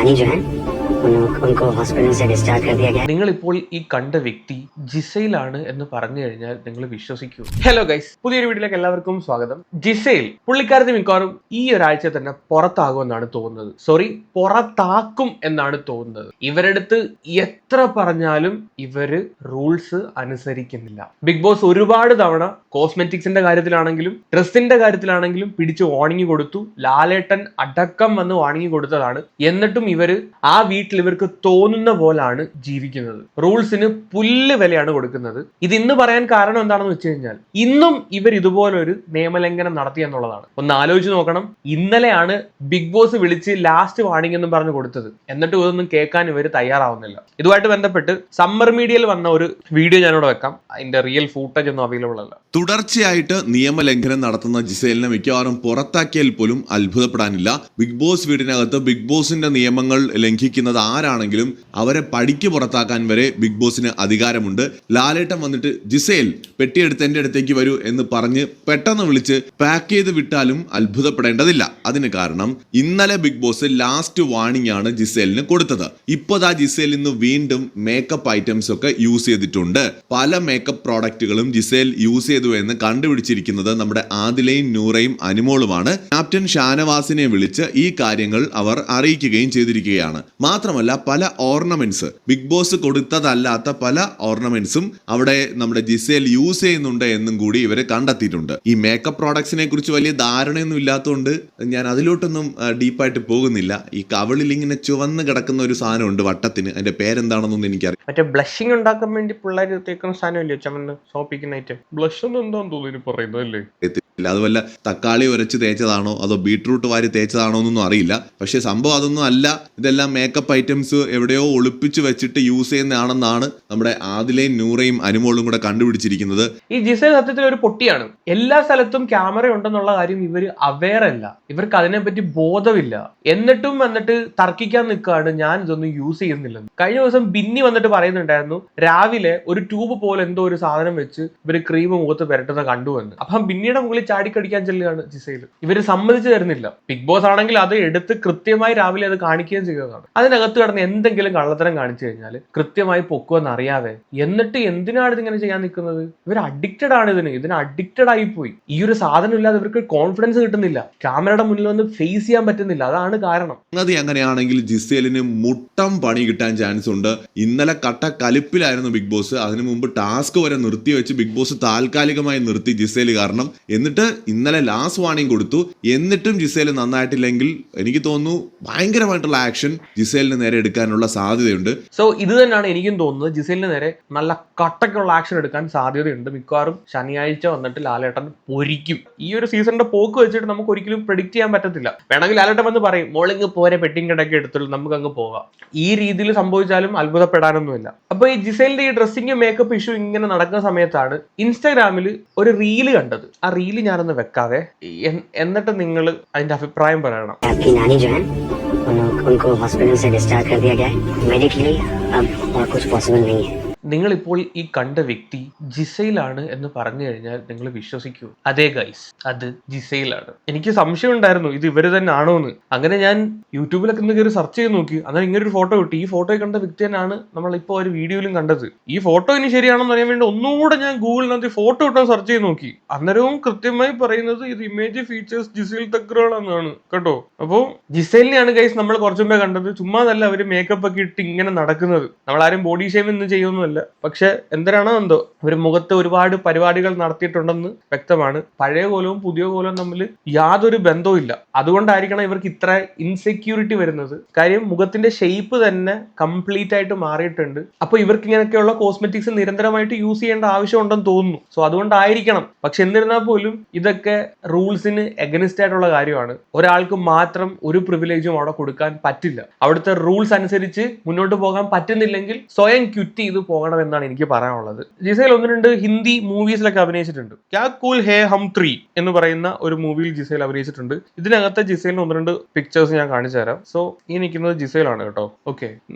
नानी जो है उनको हॉस्पिटल से डिस्चार्ज कर दिया गया। നിങ്ങൾ ഇപ്പോൾ ഈ കണ്ട വ്യക്തി ജിസൈലാണ് എന്ന് പറഞ്ഞു കഴിഞ്ഞാൽ നിങ്ങൾ വിശ്വസിക്കൂ. ഹലോ ഗൈസ്, പുതിയൊരു വീഡിയോയിലേക്ക് എല്ലാവർക്കും സ്വാഗതം. ജിസൈൽ പുള്ളിക്കാരത്തി മിക്കവാറും ഈ ഒരാഴ്ച തന്നെ പുറത്താകുമെന്നാണ് തോന്നുന്നത്. പുറത്താക്കും എന്നാണ് തോന്നുന്നത്. ഇവരെടുത്ത് എത്ര പറഞ്ഞാലും ഇവര് റൂൾസ് അനുസരിക്കുന്നില്ല. ബിഗ് ബോസ് ഒരുപാട് തവണ കോസ്മെറ്റിക്സിന്റെ കാര്യത്തിലാണെങ്കിലും ഡ്രസ്സിന്റെ കാര്യത്തിലാണെങ്കിലും പിടിച്ച് വാണിംഗ് കൊടുത്തു. ലാലേട്ടൻ അടക്കം വന്ന് വാണിംഗ് കൊടുത്തതാണ്. എന്നിട്ടും ഇവര് ആ വീട്ടിൽ ഇവർക്ക് തോന്നുന്ന പോലാണ് ജീവിക്കുന്നത്. റൂൾസിന് പുല്ല് വിലയാണ് കൊടുക്കുന്നത്. ഇത് ഇന്ന് പറയാൻ കാരണം എന്താണെന്ന് വെച്ച് കഴിഞ്ഞാൽ ഇന്നും ഇവർ ഇതുപോലൊരു നിയമലംഘനം നടത്തി എന്നുള്ളതാണ്. ഒന്ന് ആലോചിച്ച് നോക്കണം. ഇന്നലെയാണ് ബിഗ് ബോസ് വിളിച്ച് ലാസ്റ്റ് വാണിംഗ് എന്നും പറഞ്ഞു കൊടുത്തത്. എന്നിട്ട് ഇതൊന്നും കേൾക്കാൻ ഇവർ തയ്യാറാവുന്നില്ല. ഇതുമായിട്ട് ബന്ധപ്പെട്ട് സമ്മർ മീഡിയയിൽ വന്ന ഒരു വീഡിയോ ഞാനിവിടെ വെക്കാം. അതിന്റെ റിയൽ ഫൂട്ടേജ് ഒന്നും അവൈലബിൾ അല്ല. തുടർച്ചയായിട്ട് നിയമലംഘനം നടത്തുന്ന ജിസേലിനെ മിക്കവാറും പുറത്താക്കിയാൽ പോലും അത്ഭുതപ്പെടാനില്ല. ബിഗ് ബോസ് വീടിനകത്ത് ബിഗ് ബോസിന്റെ നിയമങ്ങൾ ലംഘിക്കുന്നത് ആരാണെങ്കിലും അവരെ പടിക്ക് പുറത്താക്കാൻ വരെ ബിഗ് ബോസിന് അധികാരമുണ്ട്. ലാലേട്ടൻ വന്നിട്ട് ജിസേൽ പെട്ടിയെടുത്ത് എന്റെ അടുത്തേക്ക് വരൂ എന്ന് പറഞ്ഞ് പെട്ടെന്ന് വിളിച്ച് പാക്ക് ചെയ്ത് വിട്ടാലും അത്ഭുതപ്പെടേണ്ടതില്ല. അതിന് കാരണം ഇന്നലെ ബിഗ് ബോസ് ലാസ്റ്റ് വാണിംഗ് ആണ് ജിസേലിന് കൊടുത്തത്. ഇപ്പോഴാ ജിസേൽ ഇന്ന് വീണ്ടും മേക്കപ്പ് ഐറ്റംസ് ഒക്കെ യൂസ് ചെയ്തിട്ടുണ്ട്. പല മേക്കപ്പ് പ്രോഡക്റ്റുകളും ജിസേൽ യൂസ് ചെയ്തു എന്ന് കണ്ടുപിടിച്ചിരിക്കുന്നത് നമ്മുടെ ആദിലയും നൂറയും അനുമോളുമാണ്. ക്യാപ്റ്റൻ ഷാനവാസിനെ വിളിച്ച് ഈ കാര്യങ്ങൾ അവർ അറിയിക്കുകയും ചെയ്തിരിക്കുകയാണ്. മാത്രമല്ല പല ഓർണമെന്റ്സ് ബിഗ് ബോസ് കൊടുത്തതല്ലാത്ത പല ഓർണമെന്റ്സും അവിടെ നമ്മുടെ ജിസേൽ യൂസ് ചെയ്യുന്നുണ്ട് എന്നും കൂടി ഇവരെ കണ്ടെത്തിയിട്ടുണ്ട്. ഈ മേക്കപ്പ് പ്രോഡക്ട്സിനെ കുറിച്ച് വലിയ ധാരണയൊന്നും ഇല്ലാത്തതുകൊണ്ട് ഞാൻ അതിലോട്ടൊന്നും ഡീപ്പായിട്ട് പോകുന്നില്ല. ഈ കവിളിൽ ഇങ്ങനെ ചുവന്ന് കിടക്കുന്ന ഒരു സാധനമുണ്ട് വട്ടത്തിന്, അതിന്റെ പേരെന്താണെന്നൊന്നും എനിക്കറിയാം. മറ്റേ ബ്ലഷിംഗ് ഉണ്ടാക്കാൻ വേണ്ടി പിള്ളേർ തേക്കുന്ന സാധനമല്ലേ ചമന്ന് സോപ്പിക്കുന്ന ഐറ്റം. ബ്ലഷ് ഒന്നും എന്താന്ന് തോന്നുന്നു പറയുന്നത് അല്ലേ? അതുപോലെ തക്കാളി ഉരച്ച് തേച്ചതാണോ അതോ ബീട്രൂട്ട് വാരി തേച്ചതാണോ എന്നൊന്നും അറിയില്ല. പക്ഷെ സംഭവം അതൊന്നും അല്ല. ഇതെല്ലാം മേക്കപ്പ് ഐറ്റംസ് എവിടെയോ ഒളിപ്പിച്ച് വെച്ചിട്ട് യൂസ് ചെയ്യുന്നതാണെന്നാണ് നമ്മുടെ ആദിലയും നൂറയും അനുമോളും കൂടെ കണ്ടുപിടിച്ചിരിക്കുന്നത്. ഈ ജിസേൽ സത്യത്തിൽ ഒരു പൊട്ടിയാണ്. എല്ലാ സ്ഥലത്തും ക്യാമറ ഉണ്ടെന്നുള്ള കാര്യം ഇവർ അവെയർ അല്ല. ഇവർക്ക് അതിനെപ്പറ്റി ബോധമില്ല. എന്നിട്ടും വന്നിട്ട് തർക്കിക്കാൻ നിൽക്കുകയാണ് ഞാൻ ഇതൊന്നും യൂസ് ചെയ്യുന്നില്ലെന്ന്. കഴിഞ്ഞ ദിവസം ബിന്നി വന്നിട്ട് പറയുന്നുണ്ടായിരുന്നു രാവിലെ ഒരു ട്യൂബ് പോലെ എന്തോ ഒരു സാധനം വെച്ച് ഇവര് ക്രീം മുഖത്ത് പുരട്ടുന്ന കണ്ടുവന്ന്. അപ്പം ബിന്നിയുടെ മുകളിൽ ചാടിക്കടിക്കാൻ ചെല്ലുകയാണ് ജിസൈൽ. ഇവര് സമ്മതിച്ചു തരുന്നില്ല. ബിഗ് ബോസ് ആണെങ്കിൽ അത് എടുത്ത് കൃത്യമായി രാവിലെ അത് കാണിക്കുകയും ചെയ്യുന്നതാണ്. അതിനകത്ത് കിടന്ന് എന്തെങ്കിലും കള്ളത്തരം കാണിച്ചു കഴിഞ്ഞാൽ കൃത്യമായി പൊക്കുമെന്ന് അറിയാതെ എന്നിട്ട് എന്തിനാണ് ഇതിങ്ങനെ ചെയ്യാൻ നിൽക്കുന്നത്? ഇവർ അഡിക്റ്റഡ് ആണ് ഇതിന് അഡിക്റ്റഡ് ആയി പോയി. ഈ ഒരു സാധനം ഇല്ലാതെ ഇവർക്ക് കോൺഫിഡൻസ് കിട്ടുന്നില്ല. ക്യാമറയുടെ മുന്നിൽ വന്ന് ഫേസ് ചെയ്യാൻ പറ്റുന്നില്ല. അതാണ് കാരണം. അത് അങ്ങനെയാണെങ്കിൽ ജിസേലിന് മുട്ടം പണി കിട്ടാൻ ചാൻസ് ഉണ്ട്. ഇന്നലെ കട്ട കലിപ്പിലായിരുന്നു ബിഗ് ബോസ്. അതിനു മുമ്പ് ടാസ്ക് വരെ നിർത്തി വെച്ച് ബിഗ് ബോസ് താൽക്കാലികമായി നിർത്തി ജിസേൽ കാരണം. എന്നിട്ട് ഇന്നലെ ലാസ്റ്റ് വാണിംഗ് കൊടുത്തു. എന്നിട്ടും ജിസേൽ നന്നായിട്ടില്ലെങ്കിൽ എനിക്ക് തോന്നുന്നു ഭയങ്കരമായിട്ടുള്ള ആക്ഷൻ ജിസേലിന് നേരെ എടുക്കാനുള്ള സാധ്യതയുണ്ട്. സോ ഇത് തന്നെയാണ് എനിക്കും തോന്നുന്നത്. ജിസേലിന് നേരെ നല്ല കട്ടക്കുള്ള ആക്ഷൻ എടുക്കാൻ സാധ്യതയുണ്ട്. മിക്കവാറും ശനിയാഴ്ച വന്നിട്ട് ലാലേട്ടൻ പൊരിക്കും. ഈ ഒരു സീസണിന്റെ പോക്ക് വെച്ചിട്ട് നമുക്ക് ഒരിക്കലും പ്രെഡിക്റ്റ് ചെയ്യാൻ പറ്റത്തില്ല. വേണമെങ്കിൽ ലാലേട്ടൻ വന്ന് പറയും മോളിങ് പോരെ പെട്ടിങ് കിടക്കെ എടുത്തുള്ളൂ, നമുക്ക് അങ്ങ് പോകാം. ഈ രീതിയിൽ സംഭവിച്ചാലും അത്ഭുതപ്പെടാനൊന്നുമില്ല. അപ്പൊ ഈ ജിസേലിന്റെ ഈ ഡ്രസ്സിംഗ് മേക്കപ്പ് ഇഷ്യൂ ഇങ്ങനെ നടക്കുന്ന സമയത്താണ് ഇൻസ്റ്റാഗ്രാമിൽ ഒരു റീല് കണ്ടത്. ആ റീല് ഞാനൊന്ന് വെക്കാവേ, എന്നിട്ട് നിങ്ങൾ അതിന്റെ അഭിപ്രായം പറയണം. आपकी नानी जो है उनको हॉस्पिटल से डिस्चार्ज कर दिया गया है मेडिकली। अब और कुछ पॉसिबल नहीं है. നിങ്ങളിപ്പോൾ ഈ കണ്ട വ്യക്തി ജിസൈലാണ് എന്ന് പറഞ്ഞു കഴിഞ്ഞാൽ നിങ്ങൾ വിശ്വസിക്കൂ? അതെ ഗൈസ്, അത് ജിസൈലാണ്. എനിക്ക് സംശയം ഉണ്ടായിരുന്നു ഇത് ഇവര് തന്നെ ആണോ എന്ന്. അങ്ങനെ ഞാൻ യൂട്യൂബിലൊക്കെ ഒന്ന് കയറി സെർച്ച് ചെയ്ത് നോക്കി. അങ്ങനെ ഇങ്ങനെ ഒരു ഫോട്ടോ കിട്ടി. ഈ ഫോട്ടോ കണ്ട വ്യക്തി തന്നെയാണ് നമ്മളിപ്പോൾ ഒരു വീഡിയോയിലും കണ്ടത്. ഈ ഫോട്ടോ ഇനി ശരിയാണെന്ന് അറിയാൻ വേണ്ടി ഒന്നുകൂടെ ഞാൻ ഗൂഗിളിനകത്ത് ഫോട്ടോ ഇട്ടാൻ സെർച്ച് ചെയ്ത് നോക്കി. അന്നേരവും കൃത്യമായി പറയുന്നത് ഇത് ഇമേജ് ഫീച്ചേഴ്സ് ജിസൈൽ തക്രാൾ എന്നാണ് കേട്ടോ. അപ്പോൾ ജിസൈലിനെയാണ് ഗൈസ് നമ്മൾ കുറച്ചുമ്പേ കണ്ടത്. ചുമ്മാതല്ല അവര് മേക്കപ്പ് ഒക്കെ ഇട്ട് ഇങ്ങനെ നടക്കുന്നത്. നമ്മളാരും ബോഡി ഷേം ഒന്നും ചെയ്യുന്നു. പക്ഷെ എന്തിനാണോ എന്തോ ഒരു മുഖത്ത് ഒരുപാട് പരിപാടികൾ നടത്തിയിട്ടുണ്ടെന്ന് വ്യക്തമാണ്. പഴയ കോലവും പുതിയ കോലവും തമ്മിൽ യാതൊരു ബന്ധവും ഇല്ല. അതുകൊണ്ടായിരിക്കണം ഇവർക്ക് ഇത്ര ഇൻസെക്യൂരിറ്റി വരുന്നത്. കാര്യം മുഖത്തിന്റെ ഷേപ്പ് തന്നെ കംപ്ലീറ്റ് ആയിട്ട് മാറിയിട്ടുണ്ട്. അപ്പൊ ഇവർക്ക് ഇങ്ങനെയൊക്കെയുള്ള കോസ്മെറ്റിക്സ് നിരന്തരമായിട്ട് യൂസ് ചെയ്യേണ്ട ആവശ്യം ഉണ്ടെന്ന് തോന്നുന്നു. സോ അതുകൊണ്ടായിരിക്കണം. പക്ഷെ എന്നിരുന്നാൽ പോലും ഇതൊക്കെ റൂൾസിന് എഗനിസ്റ്റ് ആയിട്ടുള്ള കാര്യമാണ്. ഒരാൾക്ക് മാത്രം ഒരു പ്രിവിലേജും അവിടെ കൊടുക്കാൻ പറ്റില്ല. അവിടുത്തെ റൂൾസ് അനുസരിച്ച് മുന്നോട്ട് പോകാൻ പറ്റുന്നില്ലെങ്കിൽ സ്വയം ക്വിറ്റ് ചെയ്ത് പോകാൻ പോകണം എന്നാണ് എനിക്ക് പറയാനുള്ളത്. ജിസേൽ 1-2 ഹിന്ദി മൂവീസിലൊക്കെ അഭിനയിച്ചിട്ടുണ്ട്. ക്യാ കൂൽ ഹേ ഹം 3 എന്ന് പറയുന്ന ഒരു മൂവിയിൽ ജിസേൽ അഭിനയിച്ചിട്ടുണ്ട്. ഇതിനകത്ത് ജിസേലിന് 1-2 പിക്ചേഴ്സ് ഞാൻ കാണിച്ചു തരാം. സോ ഈ നിൽക്കുന്നത് ജിസേലാണ് കേട്ടോ. ഓക്കെ,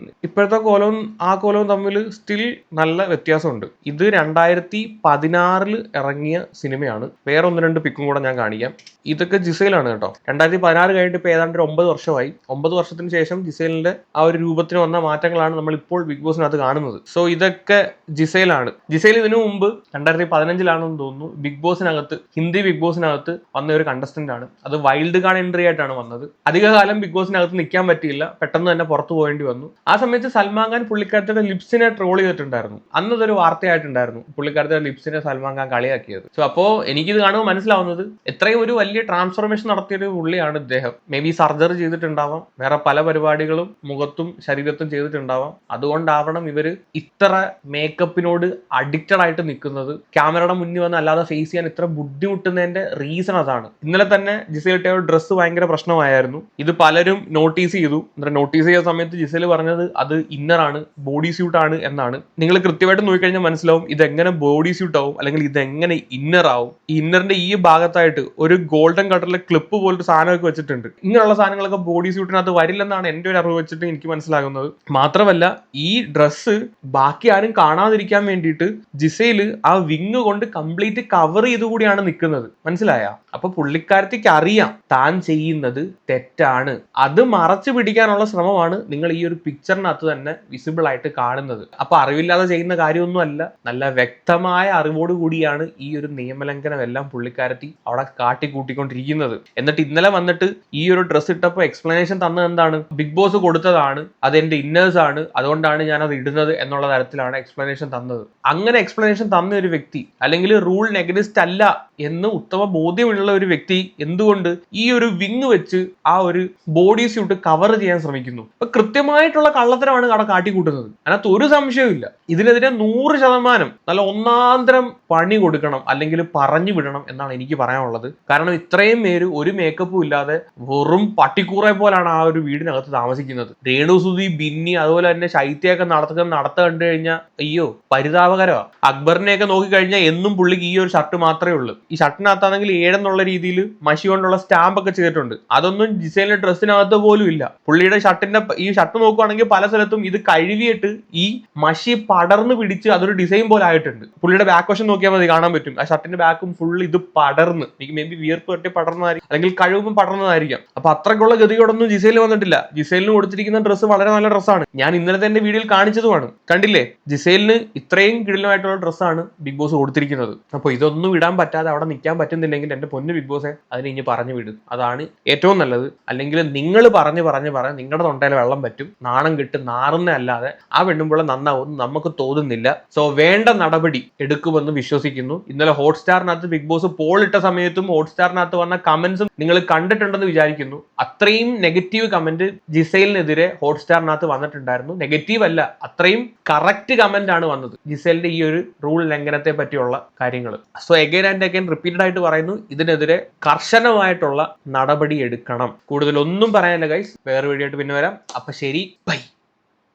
ഇപ്പോഴത്തെ കോലവും ആ കോലവും തമ്മിൽ സ്റ്റിൽ നല്ല വ്യത്യാസമുണ്ട്. ഇത് 2016 ഇറങ്ങിയ സിനിമയാണ്. വേറെ 1-2 പിക്കും കൂടെ ഞാൻ കാണിക്കാം. ഇതൊക്കെ ജിസേലാണ് കേട്ടോ. 2016 കഴിഞ്ഞിട്ട് ഇപ്പോൾ ഏതാണ്ട് 9 വർഷമായി. 9 വർഷത്തിന് ശേഷം ജിസേലിന്റെ ആ ഒരു രൂപത്തിന് വന്ന മാറ്റങ്ങളാണ് നമ്മൾ ഇപ്പോൾ ബിഗ് ബോസിനകത്ത് കാണുന്നത്. സോ ഇതൊക്കെ ജിസേലാണ്. ജിസേൽ ഇതിനു മുമ്പ് 2015 തോന്നുന്നു ബിഗ് ബോസിനകത്ത്, ഹിന്ദി ബിഗ് ബോസിനകത്ത് വന്ന ഒരു കണ്ടസ്റ്റന്റ് ആണ്. അത് വൈൽഡ് കാർഡ് എൻട്രി ആയിട്ടാണ് വന്നത്. അധികകാലം ബിഗ് ബോസിനകത്ത് നിൽക്കാൻ പറ്റിയില്ല, പെട്ടെന്ന് തന്നെ പുറത്തു പോകേണ്ടി വന്നു. ആ സമയത്ത് സൽമാൻ ഖാൻ പുള്ളിക്കാരത്തിന്റെ ലിപ്സിനെ ട്രോൾ ചെയ്തിട്ടുണ്ടായിരുന്നു. അന്നതൊരു വാർത്തയായിട്ടുണ്ടായിരുന്നു, പുള്ളിക്കാരത്തിന്റെ ലിപ്സിനെ സൽമാൻ ഖാൻ കളിയാക്കിയത്. സോ അപ്പോൾ എനിക്കിത് കാണുമ്പോൾ മനസ്സിലാവുന്നത് എത്രയും ഒരു വലിയ ട്രാൻസ്ഫോർമേഷൻ നടത്തിയൊരു പുള്ളിയാണ് ഇദ്ദേഹം. മേ ബി സർജറി ചെയ്തിട്ടുണ്ടാവാം, വേറെ പല പരിപാടികളും മുഖത്തും ശരീരത്തും ചെയ്തിട്ടുണ്ടാവാം. അതുകൊണ്ടാവണം ഇവര് ഇത്ര മേക്കപ്പിനോട് അഡിക്റ്റഡ് ആയിട്ട് നിൽക്കുന്നത്. ക്യാമറയുടെ മുന്നിൽ വന്ന് അല്ലാതെ ഫേസ് ചെയ്യാൻ ഇത്ര ബുദ്ധിമുട്ടുന്നതിന്റെ റീസൺ അതാണ്. ഇന്നലെ തന്നെ ജിസേലിന്റെ ഡ്രസ്സ് ഭയങ്കര പ്രശ്നമായിരുന്നു. ഇത് പലരും നോട്ടീസ് ചെയ്തു. നോട്ടീസ് ചെയ്ത സമയത്ത് ജിസേൽ പറഞ്ഞത് അത് ഇന്നറാണ്, ബോഡി സ്യൂട്ട് ആണ് എന്നാണ്. നിങ്ങൾ കൃത്യമായിട്ട് നോക്കിക്കഴിഞ്ഞാൽ മനസ്സിലാവും ഇതെങ്ങനെ ബോഡി സ്യൂട്ട് ആവും, അല്ലെങ്കിൽ ഇതെങ്ങനെ ഇന്നർ ആവും. ഈ ഇന്നറിന്റെ ഈ ഭാഗത്തായിട്ട് ഒരു ഗോൾഡൻ കളറിലെ ക്ലിപ്പ് പോലൊരു സാധനമൊക്കെ വെച്ചിട്ടുണ്ട്. ഇങ്ങനെയുള്ള സാധനങ്ങളൊക്കെ ബോഡി സ്യൂട്ടിനകത്ത് വരില്ലെന്നാണ് എൻ്റെ ഒരു അറിവ് വെച്ചിട്ട് എനിക്ക് മനസ്സിലാകുന്നത്. മാത്രമല്ല ഈ ഡ്രസ്സ് ബാക്കി ആരും കാണാതിരിക്കാൻ വേണ്ടിയിട്ട് ജിസേൽ ആ വിങ് കൊണ്ട് കംപ്ലീറ്റ് കവർ ചെയ്ത് കൂടിയാണ് നിൽക്കുന്നത്. മനസ്സിലായ? അപ്പൊ പുള്ളിക്കാരത്തേക്ക് അറിയാം താൻ ചെയ്യുന്നത് തെറ്റാണ്. അത് മറച്ചു പിടിക്കാനുള്ള ശ്രമമാണ് നിങ്ങൾ ഈ ഒരു പിക്ചറിനകത്ത് തന്നെ വിസിബിൾ ആയിട്ട് കാണുന്നത്. അപ്പൊ അറിവില്ലാതെ ചെയ്യുന്ന കാര്യമൊന്നും അല്ല, നല്ല വ്യക്തമായ അറിവോട് കൂടിയാണ് ഈ ഒരു നിയമലംഘനം എല്ലാം പുള്ളിക്കാരത്തി അവിടെ കാട്ടിക്കൂട്ടിക്കൊണ്ടിരിക്കുന്നത്. എന്നിട്ട് ഇന്നലെ വന്നിട്ട് ഈ ഒരു ഡ്രസ്സ് ഇട്ടപ്പോൾ എക്സ്പ്ലനേഷൻ തന്നത് എന്താണ്? ബിഗ് ബോസ് കൊടുത്തതാണ്, അതെന്റെ ഇന്നേഴ്സ് ആണ്, അതുകൊണ്ടാണ് ഞാൻ അത് ഇടുന്നത് എന്നുള്ള തരത്തിലാണ് എക്സ്പ്ലനേഷൻ തന്നത്. അങ്ങനെ എക്സ്പ്ലനേഷൻ തന്ന ഒരു വ്യക്തി, അല്ലെങ്കിൽ റൂളിന് എഗനിസ്റ്റ് അല്ല എന്ന് ഉത്തമ ബോധ്യമുള്ള ഒരു വ്യക്തി എന്തുകൊണ്ട് ഈ ഒരു വിങ് വെച്ച് ആ ഒരു ബോഡി സ്യൂട്ട് കവർ ചെയ്യാൻ ശ്രമിക്കുന്നു? അപ്പൊ കൃത്യമായിട്ടുള്ള കള്ളത്തരമാണ് അവിടെ കാട്ടിക്കൂട്ടുന്നത്. അതിനകത്ത് ഒരു സംശയവും. ഇതിനെതിരെ 100% നല്ല ഒന്നാന്തരം പണി കൊടുക്കണം, അല്ലെങ്കിൽ പറഞ്ഞു വിടണം എന്നാണ് എനിക്ക് പറയാനുള്ളത്. കാരണം ഇത്രയും പേര് ഒരു മേക്കപ്പും ഇല്ലാതെ വെറും പട്ടിക്കൂറെ പോലാണ് ആ ഒരു വീടിനകത്ത് താമസിക്കുന്നത്. രേണുസുതി, ബിന്നി, അതുപോലെ തന്നെ ശൈത്യൊക്കെ നടത്ത കണ്ടു കഴിഞ്ഞാൽ അയ്യോ പരിതാപകരമാണ്. അക്ബറിനെയൊക്കെ നോക്കിക്കഴിഞ്ഞാൽ എന്നും പുള്ളിക്ക് ഈ ഒരു ഷർട്ട് മാത്രമേ ഉള്ളൂ. ഈ ഷർട്ടിനകത്താണെങ്കിൽ 7 എന്നുള്ള രീതിയിൽ മഷി കൊണ്ടുള്ള സ്റ്റാമ്പ് ഒക്കെ ചെയ്തിട്ടുണ്ട്. അതൊന്നും ജിസേലിന്റെ ഡ്രസ്സിനകത്ത് പോലും ഇല്ല. പുള്ളിയുടെ ഈ ഷർട്ട് നോക്കുവാണെങ്കിൽ പല സ്ഥലത്തും ഇത് കഴുകിയിട്ട് ഈ മഷി പടർന്ന് പിടിച്ച് അതൊരു ഡിസൈൻ പോലെ ആയിട്ടുണ്ട്. പുള്ളിയുടെ ബാക്ക് വശം നോക്കിയാൽ മതി, കാണാൻ പറ്റും. ആ ഷർട്ടിന്റെ ബാക്കും ഫുൾ ഇത് പടർന്ന്, എനിക്ക് മേ ബി വിയർപ്പ് തട്ടി പടർന്നതായിരിക്കും, അല്ലെങ്കിൽ കഴിവുമ്പോൾ പടർന്നതായിരിക്കാം. അപ്പൊ അത്രയ്ക്കുള്ള ഗതിയോടൊന്നും ജിസേലിന് വന്നിട്ടില്ല. ജിസേലിന് കൊടുത്തിരിക്കുന്ന ഡ്രസ്സ് വളരെ നല്ല ഡ്രസ്സാണ്. ഞാൻ ഇന്നലെ തന്നെ വീഡിയോയിൽ കാണിച്ചതുമാണ്, കണ്ടില്ലേ? ജിസേലിന് ഇത്രയും കിടിലമായിട്ടുള്ള ഡ്രസ്സാണ് ബിഗ് ബോസ് കൊടുത്തിരിക്കുന്നത്. അപ്പൊ ഇതൊന്നും ഇടാൻ പറ്റാതെ അവിടെ നിൽക്കാൻ പറ്റുന്നില്ലെങ്കിൽ എന്റെ പൊന്നു ബിഗ് ബോസെ അതിന് ഇനി പറഞ്ഞു വിടും, അതാണ് ഏറ്റവും നല്ലത്. അല്ലെങ്കിൽ നിങ്ങൾ പറഞ്ഞ് നിങ്ങളുടെ തൊണ്ടയിൽ വെള്ളം പറ്റും, നാണം കിട്ടും, നാറുന്ന അല്ലാതെ ആ പെണ്ണുമ്പോൾ നന്നാവും നമുക്ക് തോന്നുന്നില്ല. സോ വേണ്ട നടപടി എടുക്കുമെന്ന് വിശ്വസിക്കുന്നു. ഇന്നലെ ഹോട്ട്സ്റ്റാറിനകത്ത് ബിഗ് ബോസ് പോൾ ഇട്ട സമയത്തും ഹോട്ട്സ്റ്റാറിനകത്ത് വന്ന കമന്റ്സും നിങ്ങൾ കണ്ടിട്ടുണ്ടെന്ന് വിചാരിക്കുന്നു. അത്രയും നെഗറ്റീവ് കമന്റ് ജിസേലിനെതിരെ ഹോട്ട്സ്റ്റാറിനകത്ത് വന്നിട്ടുണ്ടായിരുന്നു. നെഗറ്റീവ് അല്ല, അത്രയും കറക്റ്റ് കമന്റ് ആണ് വന്നത് ജിസേലിന്റെ ഈ ഒരു റൂൾ ലംഘനത്തെ പറ്റിയുള്ള കാര്യങ്ങൾ. So again and again repeated ആയിട്ട് പറയുന്നു, ഇതിനെതിരെ കർശനമായിട്ടുള്ള നടപടി എടുക്കണം. കൂടുതലൊന്നും പറയാനില്ല ഗൈസ്, വേറെ വീഡിയോ ആയിട്ട് പിന്നെ വരാം. അപ്പൊ ശരി, ബൈ.